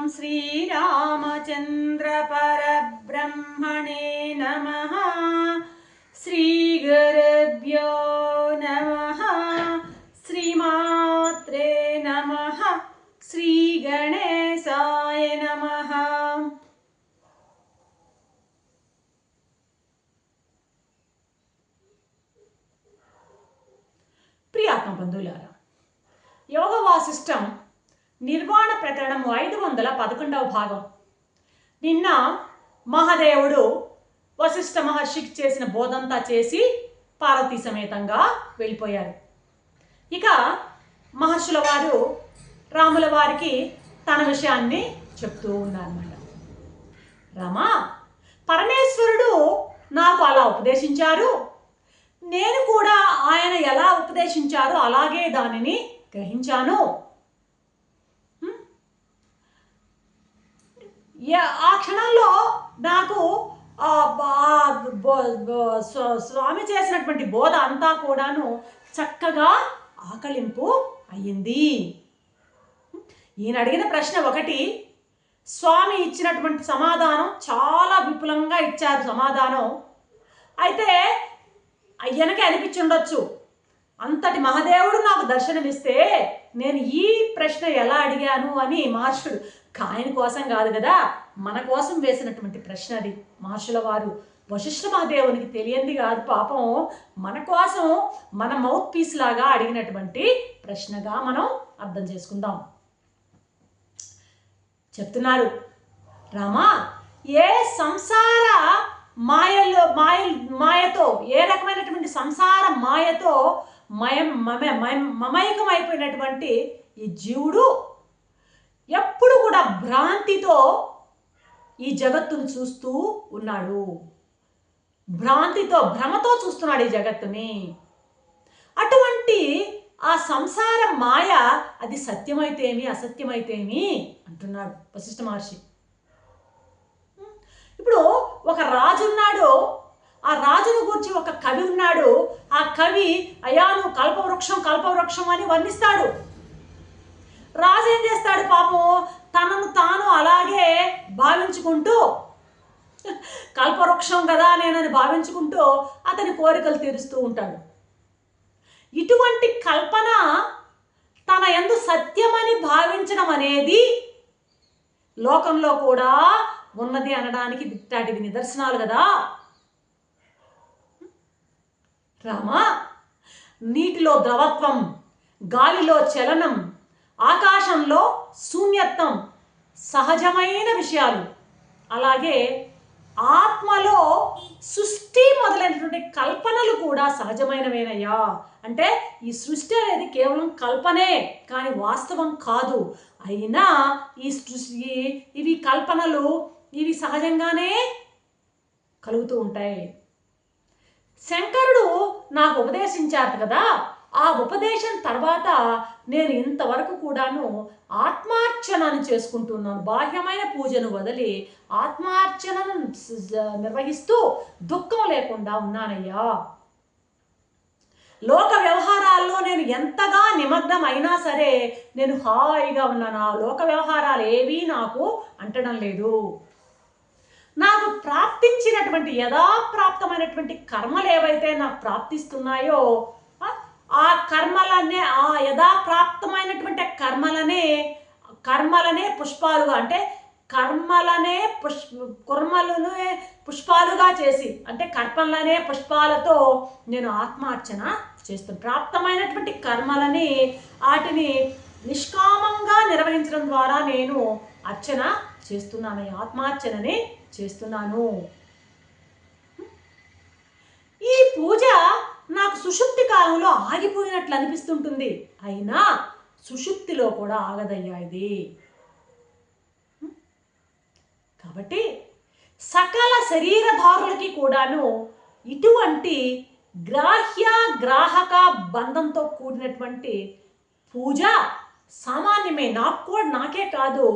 श्रीरामचन्द्र परब्रह्मणे नमः। श्रीगुरुभ्यो नमः। श्रीमात्रे नमः। श्रीगणेशाय नमः। ప్రియాత్మ బంధువులారా, యోగ వాసిష్టం నిర్వాణ ప్రకరణం 511వ భాగం. నిన్న మహాదేవుడు వశిష్ఠ మహర్షికి చేసిన బోధంతా చేసి పార్వతీ సమేతంగా వెళ్ళిపోయారు. ఇక మహర్షుల వారు రాముల వారికి తన విషయాన్ని చెప్తూ ఉన్నారన్నమాట. రామా, పరమేశ్వరుడు నాకు అలా ఉపదేశించారు, నేను కూడా ఆయన ఎలా ఉపదేశించారో అలాగే దానిని గ్రహించాను. ఆ క్షణంలో నాకు స్వామి చేసినటువంటి బోధ అంతా కూడాను చక్కగా ఆకలింపు అయ్యింది. ఈయన అడిగిన ప్రశ్న ఒకటి, స్వామి ఇచ్చినటువంటి సమాధానం చాలా విపులంగా ఇచ్చారు సమాధానం. అయితే అయ్యనకే అనిపించి ఉండొచ్చు, అంతటి మహాదేవుడు నాకు దర్శనమిస్తే నేను ఈ ప్రశ్న ఎలా అడిగాను అని. మహర్షుడు ఆయన కోసం కాదు కదా, మన కోసం వేసినటువంటి ప్రశ్న అది. మహర్షుల వారు వశిష్ఠ మహాదేవునికి తెలియంది కాదు పాపం, మన కోసం మన మౌత్ పీస్ లాగా అడిగినటువంటి ప్రశ్నగా మనం అర్థం చేసుకుందాం. చెప్తున్నారు, రామా, ఏ సంసార మాయతో, ఏ రకమైనటువంటి సంసార మాయతో మమైకమైపోయినటువంటి ఈ జీవుడు ఎప్పుడు కూడా భ్రాంతితో ఈ జగత్తును చూస్తూ ఉన్నాడు. భ్రమతో చూస్తున్నాడు ఈ జగత్తుని. అటువంటి ఆ సంసార మాయ అది సత్యమైతేమి అసత్యమైతేమి అంటున్నాడు వశిష్ఠ మహర్షి. ఇప్పుడు ఒక రాజు ఉన్నాడు, ఆ రాజును గురించి ఒక కవి ఉన్నాడు. ఆ కవి అయ్యా నువ్వు కల్పవృక్షం అని వర్ణిస్తాడు. రాజు ఏం చేస్తాడు పాపం, తనను తాను అలాగే భావించుకుంటూ, కల్పవృక్షం కదా నేనని భావించుకుంటూ అతని కోరికలు తీరుస్తూ ఉంటాడు. ఇటువంటి కల్పన తన యందు సత్యమని భావించడం అనేది లోకంలో కూడా ఉన్నది అనడానికి ఇట్లాంటివి నిదర్శనాలు కదా. రామా, నీటిలో ద్రవత్వం, గాలిలో చలనం, ఆకాశంలో శూన్యత్వం సహజమైన విషయాలు. అలాగే ఆత్మలో సృష్టి మొదలైనటువంటి కల్పనలు కూడా సహజమైనవేనయ్యా. అంటే ఈ సృష్టి అనేది కేవలం కల్పనే కానీ వాస్తవం కాదు. అయినా ఇవి కల్పనలు, ఇవి సహజంగానే కలుగుతూ ఉంటాయి. శంకరుడు నాకు ఉపదేశించారు కదా, ఆ ఉపదేశం తర్వాత నేను ఇంతవరకు కూడాను ఆత్మార్చనను చేసుకుంటున్నాను. బాహ్యమైన పూజను వదిలి ఆత్మార్చనను నిర్వహిస్తూ దుఃఖం లేకుండా ఉన్నానయ్యా. లోక వ్యవహారాల్లో నేను ఎంతగా నిమగ్నం అయినా సరే నేను హాయిగా ఉన్నాను. ఆ లోక వ్యవహారాలు ఏవీ నాకు అంటడం లేదు. నాకు ప్రాప్తించినటువంటి యథాప్రాప్తమైనటువంటి కర్మలు ఏవైతే నాకు ప్రాప్తిస్తున్నాయో ఆ కర్మలనే, ఆ యథాప్రాప్తమైనటువంటి కర్మలనే పుష్పాలుగా, అంటే కర్మలనే పుష్పాలుగా చేసి, అంటే కర్మలనే పుష్పాలతో నేను ఆత్మార్చన చేస్తాను. ప్రాప్తమైనటువంటి కర్మలని వాటిని నిష్కామంగా నిర్వహించడం ద్వారా నేను అర్చన చేస్తున్నాను, ఆత్మార్చనని చేస్తున్నాను. ఈ పూజ నాకు సుషుప్తి కాలంలో ఆగిపోయినట్లు అనిపిస్తుంటుంది, అయినా సుషుప్తిలో కూడా ఆగదయ్యా ఇది. కాబట్టి సకల శరీరధారులకి కూడాను ఇటువంటి గ్రాహక బంధంతో కూడినటువంటి పూజ సామాన్యమే. నాకే కాదు,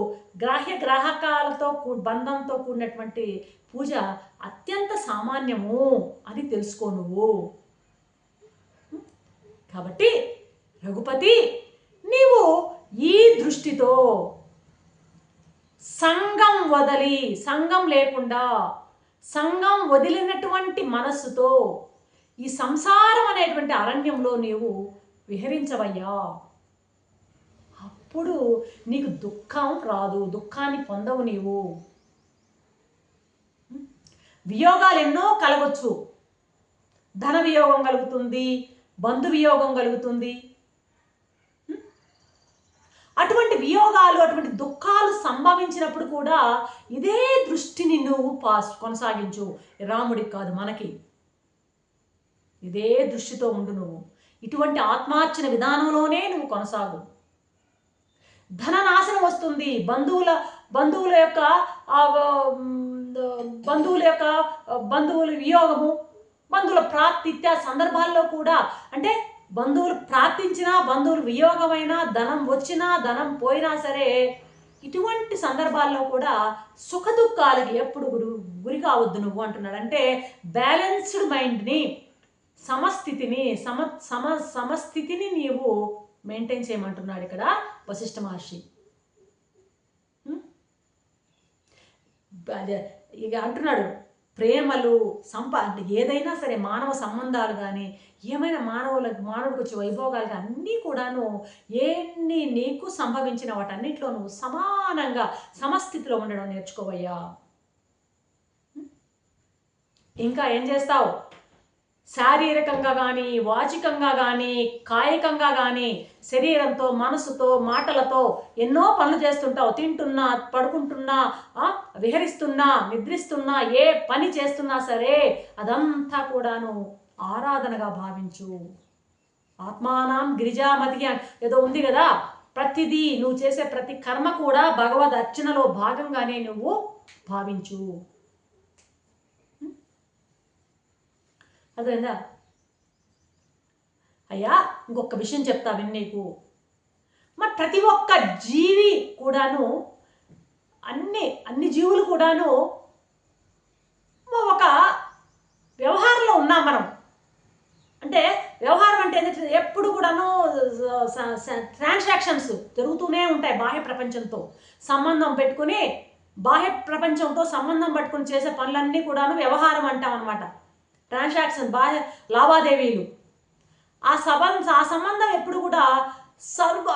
గ్రాహకాలతో బంధంతో కూడినటువంటి పూజ అత్యంత సామాన్యము అని తెలుసుకో నువ్వు. కాబట్టి రఘుపతి, నీవు ఈ దృష్టితో సంఘం వదిలి, సంఘం లేకుండా, సంఘం వదిలినటువంటి మనస్సుతో ఈ సంసారం అనేటువంటి అరణ్యంలో నీవు విహరించవయ్యా. అప్పుడు నీకు దుఃఖం రాదు, దుఃఖాన్ని పొందవు నీవు. వియోగాలు ఎన్నో కలగొచ్చు. ధన వియోగం కలుగుతుంది, బంధు వియోగం కలుగుతుంది. అటువంటి వియోగాలు, అటువంటి దుఃఖాలు సంభవించినప్పుడు కూడా ఇదే దృష్టిని నువ్వు కొనసాగించు. రాముడికి కాదు, మనకి ఇదే దృష్టితో ఉండు. నువ్వు ఇటువంటి ఆత్మార్చన విధానంలోనే నువ్వు కొనసాగు. ధన నాశనం వస్తుంది, బంధువుల వియోగము, బంధువుల ప్రాప్తి ఇత్యాది సందర్భాల్లో కూడా, అంటే బంధువులు ప్రార్థించినా, బంధువులు వియోగమైనా, ధనం వచ్చినా, ధనం పోయినా సరే, ఇటువంటి సందర్భాల్లో కూడా సుఖ దుఃఖాలకి ఎప్పుడు గురి కావద్దు నువ్వు అంటున్నాడు. అంటే బ్యాలెన్స్డ్ మైండ్ని, సమస్థితిని నీవు మెయింటైన్ చేయమంటున్నాడు ఇక్కడ వశిష్ఠ మహర్షి. ఇక అంటున్నాడు, ప్రేమలు అంటే ఏదైనా సరే మానవ సంబంధాలు కానీ, ఏమైనా మానవుడికి వచ్చే వైభోగాలు కానీ అన్నీ కూడాను ఎన్ని నీకు సంభవించిన వాటన్నిటిలో నువ్వు సమానంగా సమస్థితిలో ఉండడం నేర్చుకోవయ్యా. ఇంకా ఏం చేస్తావు? శారీరకంగా కానీ, వాచికంగా కానీ, కాయికంగా కానీ, శరీరంతో, మనసుతో, మాటలతో ఎన్నో పనులు చేస్తుంటావు. తింటున్నా, పడుకుంటున్నా, విహరిస్తున్నా, నిద్రిస్తున్నా, ఏ పని చేస్తున్నా సరే అదంతా కూడాను ఆరాధనగా భావించు. ఆత్మానం గిరిజామతి ఏదో ఉంది కదా, ప్రతిదీ నువ్వు చేసే ప్రతి కర్మ కూడా భగవద్ అర్చనలో భాగంగానే నువ్వు భావించు. అదేందా అయ్యా, ఇంకొక విషయం చెప్తా విని నీకు. మరి ప్రతి ఒక్క జీవి కూడాను, అన్ని జీవులు కూడాను ఒక వ్యవహారంలో ఉన్నాం మనం. అంటే వ్యవహారం అంటే ఏంటంటే ఎప్పుడు కూడాను ట్రాన్సాక్షన్స్ జరుగుతూనే ఉంటాయి. బాహ్య ప్రపంచంతో సంబంధం పెట్టుకుని, బాహ్య ప్రపంచంతో సంబంధం పట్టుకుని చేసే పనులన్నీ కూడాను వ్యవహారం అంటాం అన్నమాట. ట్రాన్సాక్షన్, బాహ్య లావాదేవీలు. ఆ సంబంధం ఎప్పుడు కూడా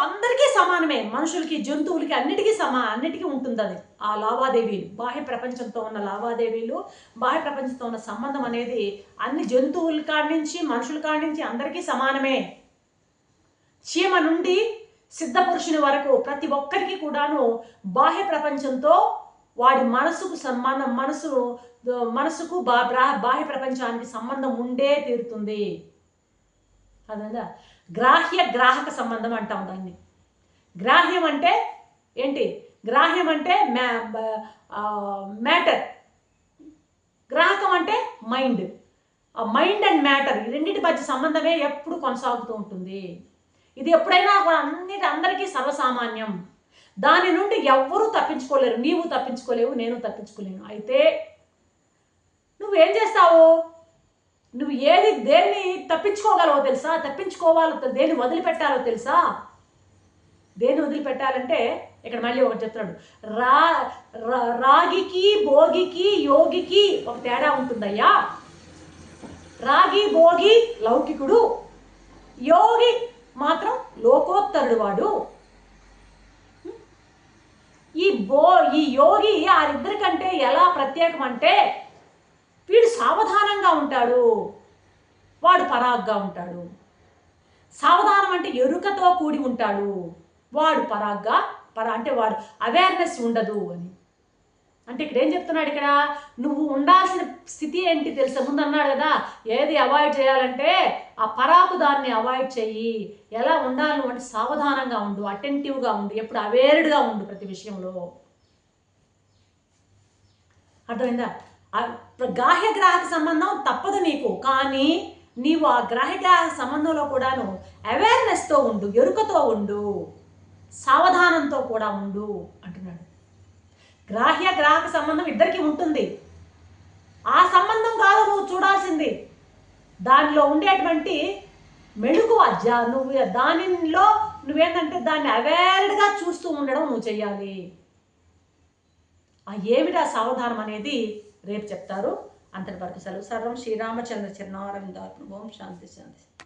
అందరికీ సమానమే. మనుషులకి, జంతువులకి, అన్నిటికీ ఉంటుంది అది. ఆ లావాదేవీలు, బాహ్య ప్రపంచంతో ఉన్న లావాదేవీలు, బాహ్య ప్రపంచంతో ఉన్న సంబంధం అనేది అన్ని జంతువుల కాడి నుంచి, మనుషుల కాడి నుంచి అందరికీ సమానమే. చీమ నుండి సిద్ధ పురుషుని వరకు ప్రతి ఒక్కరికి కూడాను బాహ్య ప్రపంచంతో వాడి మనసుకు బాహ్య ప్రపంచానికి సంబంధం ఉండే తీరుతుంది. అదా గ్రాహక సంబంధం అంటాం దాన్ని. గ్రాహ్యం అంటే ఏంటి? గ్రాహ్యం అంటే మ్యాటర్, గ్రాహకం అంటే మైండ్. ఆ మైండ్ అండ్ మ్యాటర్ ఈ రెండింటి మధ్య సంబంధమే ఎప్పుడు కొనసాగుతూ ఉంటుంది. ఇది ఎప్పుడైనా అందరికీ సర్వసామాన్యం. దాని నుండి ఎవ్వరూ తప్పించుకోలేరు. నీవు తప్పించుకోలేవు, నేను తప్పించుకోలేను. అయితే నువ్వేం చేస్తావు? నువ్వు దేన్ని తప్పించుకోగలవో తెలుసా? దేన్ని వదిలిపెట్టాలో తెలుసా? దేన్ని వదిలిపెట్టాలంటే ఇక్కడ మళ్ళీ ఒకటి చెప్తున్నాడు. రాగికి, భోగికి, యోగికి ఒక తేడా ఉంటుందయ్యా. రాగి, భోగి లౌకికుడు, యోగి మాత్రం లోకోత్తరుడు వాడు. ఈ యోగి వారిద్దరికంటే ఎలా ప్రత్యేకం అంటే, వీడు సావధానంగా ఉంటాడు, వాడు పరాగ్గా ఉంటాడు. సావధానం అంటే ఎరుకతో కూడి ఉంటాడు, వాడు పరాగ్గా అంటే వాడు అవేర్నెస్ ఉండదు అని. అంటే ఇక్కడ ఏం చెప్తున్నాడు? ఇక్కడ నువ్వు ఉండాల్సిన స్థితి ఏంటి తెలుసా? ముందు అన్నాడు కదా, ఏది అవాయిడ్ చేయాలంటే ఆ పరాకు దాన్ని అవాయిడ్ చెయ్యి. ఎలా ఉండాలి అంటే సావధానంగా ఉండు, అటెంటివ్గా ఉండు, ఎప్పుడు అవేర్డ్గా ఉండు ప్రతి విషయంలో. అర్థమైందా? గ్రాహక సంబంధం తప్పదు నీకు, కానీ నీవు ఆ గ్రాహక సంబంధంలో కూడాను అవేర్నెస్తో ఉండు, ఎరుకతో ఉండు, సావధానంతో కూడా ఉండు అంటున్నాడు. గ్రాహక సంబంధం ఇద్దరికి ఉంటుంది. ఆ సంబంధం కాదు నువ్వు చూడాల్సింది, దానిలో ఉండేటువంటి మెళుకువ. నువ్వేంటంటే దాన్ని అవేర్డ్గా చూస్తూ ఉండడం నువ్వు చెయ్యాలి. ఆ ఏమిటా సావధానం అనేది రేపు చెప్తారు. అంతటి వరకు సెలవు. సర్వం శ్రీరామచంద్ర చరణారవిందార్పణం. ఓం శాంతి శాంతి.